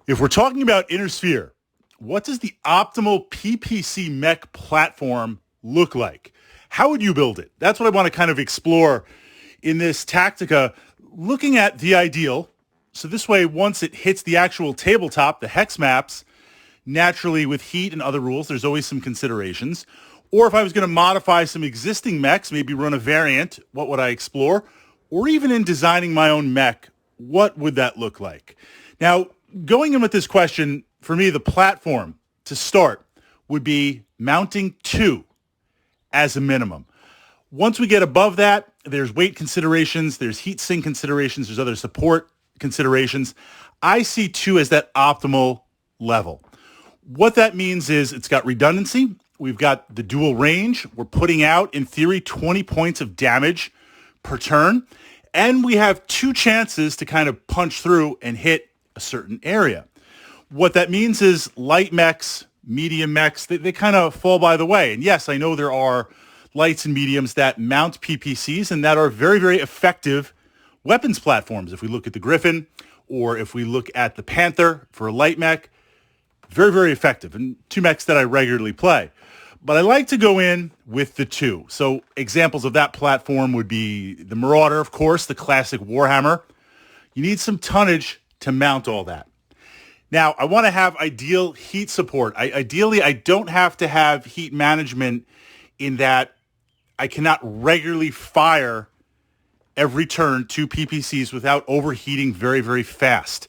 If we're talking about Inner Sphere, what does the optimal PPC Mech platform look like? How would you build it? That's what I want to kind of explore in this Tactica, looking at the ideal. So this way, once it hits the actual tabletop, the hex maps, naturally with heat and other rules, there's always some considerations. Or if I was going to modify some existing mechs, maybe run a variant, what would I explore? Or even in designing my own mech, what would that look like? Now, going in with this question, for me, the platform to start would be mounting 2 as a minimum. Once we get above that, there's weight considerations, there's heat sink considerations, there's other support considerations. I see 2 as that optimal level. What that means is it's got redundancy. We've got the dual range. We're putting out, in theory, 20 points of damage per turn. And we have 2 chances to kind of punch through and hit a certain area. What that means is light mechs, medium mechs, they kind of fall by the way. And yes, I know there are lights and mediums that mount PPCs and that are very, very effective weapons platforms. If we look at the Griffin or if we look at the Panther for a light mech, very, very effective, and 2 mechs that I regularly play. But I like to go in with the 2. So examples of that platform would be the Marauder, of course, the classic Warhammer. You need some tonnage to mount all that. Now, I want to have ideal heat support. Ideally, I don't have to have heat management in that I cannot regularly fire every turn 2 PPCs without overheating very, very fast.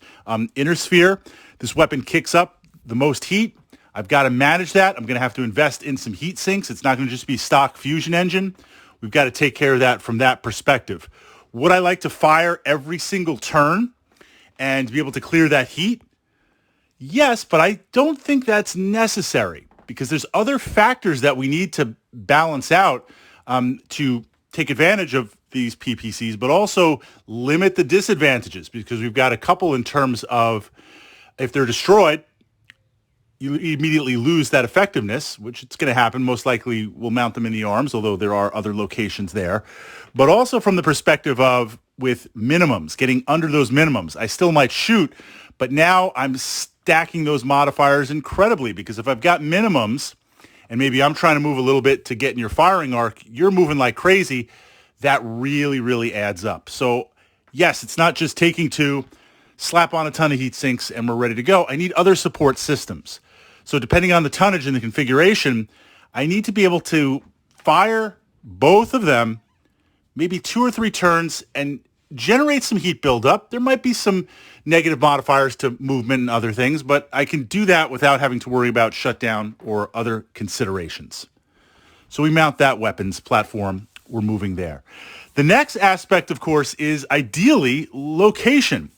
Inner Sphere, this weapon kicks up the most heat. I've got to manage that. I'm going to have to invest in some heat sinks. It's not going to just be stock fusion engine. We've got to take care of that from that perspective. Would I like to fire every single turn and be able to clear that heat? Yes, but I don't think that's necessary because there's other factors that we need to balance out to take advantage of these PPCs, but also limit the disadvantages because we've got a couple in terms of if they're destroyed, you immediately lose that effectiveness, which it's going to happen. Most likely we'll mount them in the arms, although there are other locations there. But also from the perspective of with minimums, getting under those minimums, I still might shoot, but now I'm stacking those modifiers incredibly because if I've got minimums and maybe I'm trying to move a little bit to get in your firing arc, you're moving like crazy, that really, really adds up. So yes, it's not just taking 2, slap on a ton of heat sinks and we're ready to go. I need other support systems. So depending on the tonnage and the configuration, I need to be able to fire both of them, maybe 2 or 3 turns, and generate some heat buildup. There might be some negative modifiers to movement and other things, but I can do that without having to worry about shutdown or other considerations. So we mount that weapons platform. We're moving there. The next aspect, of course, is ideally location.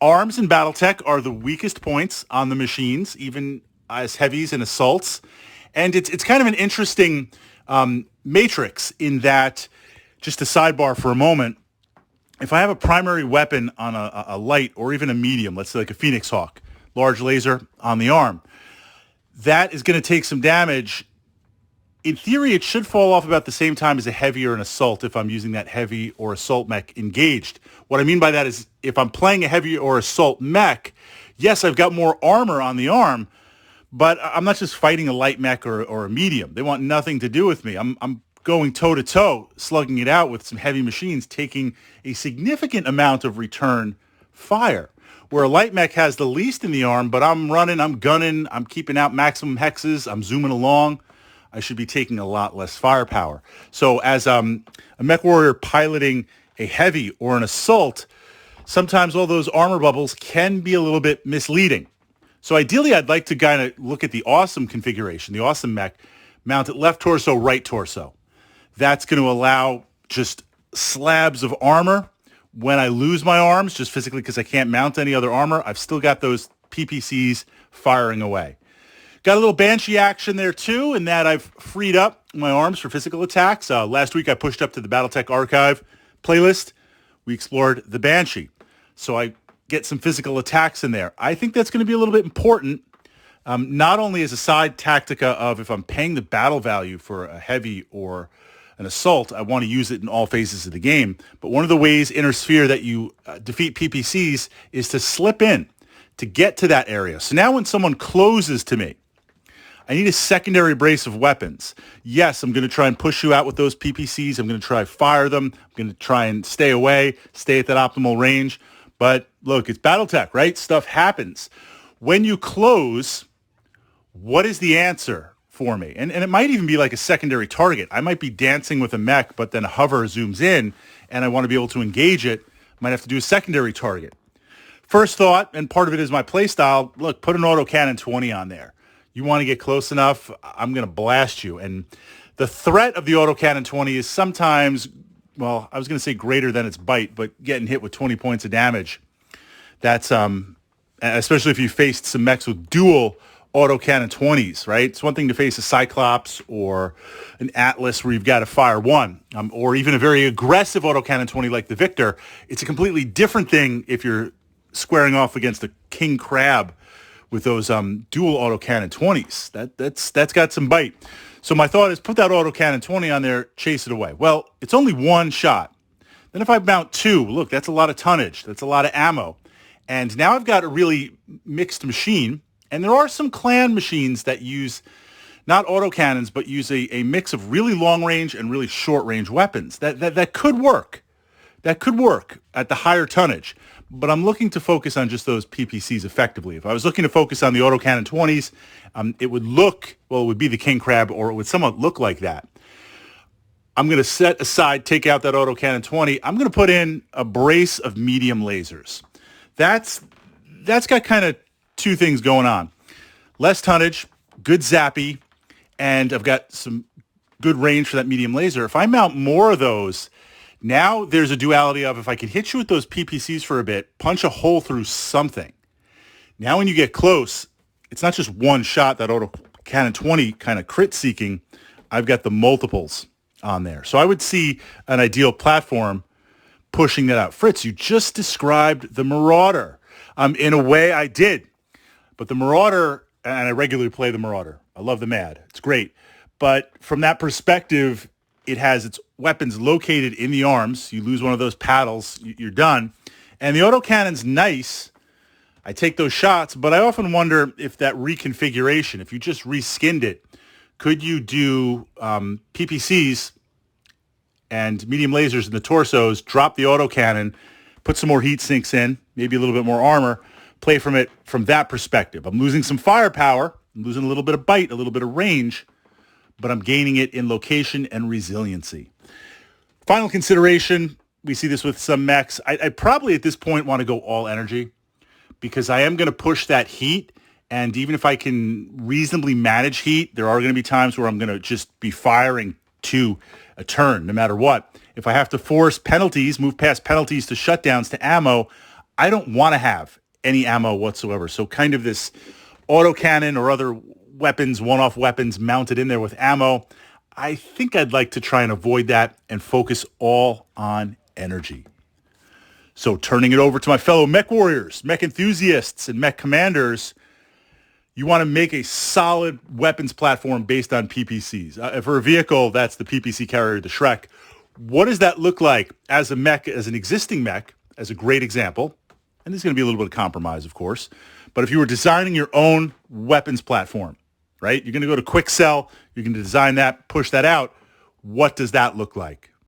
Arms and Battletech are the weakest points on the machines, even as heavies and assaults. And it's kind of an interesting matrix in that, just a sidebar for a moment, if I have a primary weapon on a light or even a medium, let's say like a Phoenix Hawk, large laser on the arm, that is going to take some damage. In theory, it should fall off about the same time as a heavy or an assault if I'm using that heavy or assault mech engaged. What I mean by that is if I'm playing a heavy or assault mech, yes, I've got more armor on the arm, but I'm not just fighting a light mech or a medium. They want nothing to do with me. I'm going toe-to-toe, slugging it out with some heavy machines, taking a significant amount of return fire. Where a light mech has the least in the arm, but I'm running, I'm gunning, I'm keeping out maximum hexes, I'm zooming along. I should be taking a lot less firepower. So as a mech warrior piloting a heavy or an assault, sometimes all those armor bubbles can be a little bit misleading. So ideally, I'd like to kind of look at the awesome configuration, the awesome mech, mount it left torso, right torso. That's going to allow just slabs of armor. When I lose my arms, just physically because I can't mount any other armor, I've still got those PPCs firing away. Got a little Banshee action there too, in that I've freed up my arms for physical attacks. Last week I pushed up to the Battletech archive playlist. We explored the Banshee. So I get some physical attacks in there. I think that's going to be a little bit important, not only as a side tactica of if I'm paying the battle value for a heavy or an assault, I want to use it in all phases of the game. But one of the ways Inner Sphere that you defeat PPCs is to slip in to get to that area. So now when someone closes to me, I need a secondary brace of weapons. Yes, I'm going to try and push you out with those PPCs. I'm going to try to fire them. I'm going to try and stay away, stay at that optimal range. But look, it's Battletech, right? Stuff happens. When you close, what is the answer for me? And it might even be like a secondary target. I might be dancing with a mech, but then a hover zooms in, and I want to be able to engage it. Might have to do a secondary target. First thought, and part of it is my play style, look, put an autocannon 20 on there. You want to get close enough, I'm going to blast you. And the threat of the autocannon 20 is sometimes, well, I was going to say greater than its bite, but getting hit with 20 points of damage. That's, especially if you faced some mechs with dual autocannon 20s, right? It's one thing to face a Cyclops or an Atlas where you've got to fire one, or even a very aggressive autocannon 20 like the Victor. It's a completely different thing if you're squaring off against a King Crab with those dual autocannon 20s. That's got some bite. So my thought is put that autocannon 20 on there, chase it away. Well, it's only one shot. Then if I mount two, look, that's a lot of tonnage. That's a lot of ammo. And now I've got a really mixed machine. And there are some clan machines that use not autocannons, but use a mix of really long range and really short range weapons. That could work. That could work at the higher tonnage. But I'm looking to focus on just those PPCs effectively. If I was looking to focus on the autocannon 20s, it would look, well, it would be the King Crab, or it would somewhat look like that. I'm going to set aside, take out that autocannon 20. I'm going to put in a brace of medium lasers. That's got kind of two things going on. Less tonnage, good zappy, and I've got some good range for that medium laser. If I mount more of those, now there's a duality of if I can hit you with those PPCs for a bit, punch a hole through something. Now when you get close, it's not just one shot, that autocannon 20 kind of crit seeking. I've got the multiples on there. So I would see an ideal platform pushing that out. Fritz, you just described the Marauder. In a way I did. But the Marauder, and I regularly play the Marauder. I love the MAD. It's great. But from that perspective, it has its weapons located in the arms. You lose one of those paddles, you're done. And the autocannon's nice. I take those shots, but I often wonder if that reconfiguration, if you just reskinned it, could you do PPCs and medium lasers in the torsos, drop the autocannon, put some more heat sinks in, maybe a little bit more armor, play from it from that perspective. I'm losing some firepower. I'm losing a little bit of bite, a little bit of range, but I'm gaining it in location and resiliency. Final consideration, we see this with some mechs. I probably at this point want to go all energy because I am going to push that heat. And even if I can reasonably manage heat, there are going to be times where I'm going to just be firing to a turn, no matter what. If I have to force penalties, move past penalties to shutdowns to ammo, I don't want to have any ammo whatsoever. So kind of this autocannon or other weapons, one-off weapons mounted in there with ammo, I think I'd like to try and avoid that and focus all on energy. So turning it over to my fellow mech warriors, mech enthusiasts, and mech commanders, you want to make a solid weapons platform based on PPCs. For a vehicle, that's the PPC carrier, the Shrek. What does that look like as a mech, as an existing mech, as a great example? And there's going to be a little bit of compromise, of course. But if you were designing your own weapons platform, right? You're going to go to Quick Sell. You're going to design that, push that out. What does that look like?